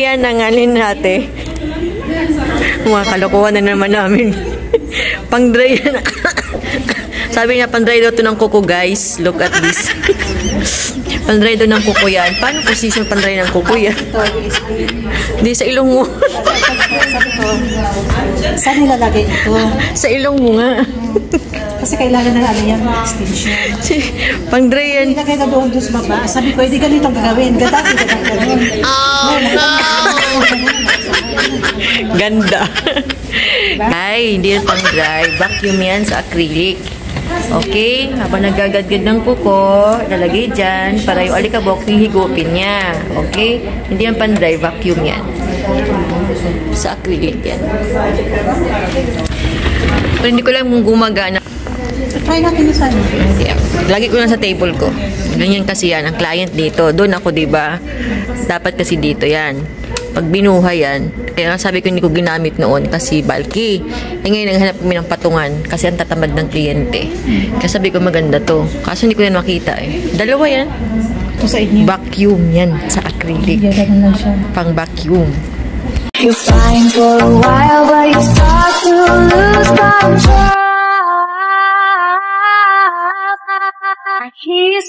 yan ang alin natin. Mga kalokohan na naman namin. Pang-dry yan. Sabi nga, pang-dry daw ito ng kuko, guys. Look at this. Pang-dry daw ng kuko yan. Paano position pang-dry ng kuko yan? Hindi, sa ilong mo. Saan nilalagay ito? Sa ilong mo nga. Kasi kailangan na ano yan, extension. Pang-dry yan. Nilagay na doon sa baba. Sabi ko, hindi ganito gagawin. Gadati ka lang ganun. Oh, no! Ganda. Ay, hindi yan pang-dry. Vacuum yan sa acrylic. Okay? Habang nagagadgad ng kuko, lalagay dyan para yung alikabok hihigupin niya. Okay? Hindi yan pang-dry. Vacuum yan. Sa acrylic yan. Pero hindi ko lang gumagana. Try natin yung saan. Yeah. Lagi ko lang sa table ko. Ganyan kasi yan. Ang client dito. Doon ako, diba? Dapat kasi dito yan. Pag binuhay yan, kaya sabi ko hindi ko ginamit noon kasi bulky. Eh ngayon naghanap kami ng patungan kasi ang tatamad ng kliyente. Kaya sabi ko maganda to. Kaso hindi ko yan makita eh. Dalawa yan. Ito sa inyo. Vacuum yan sa acrylic. Ganun lang siya. Pang vacuum. You're fine for a while, but you start to lose control. I hear you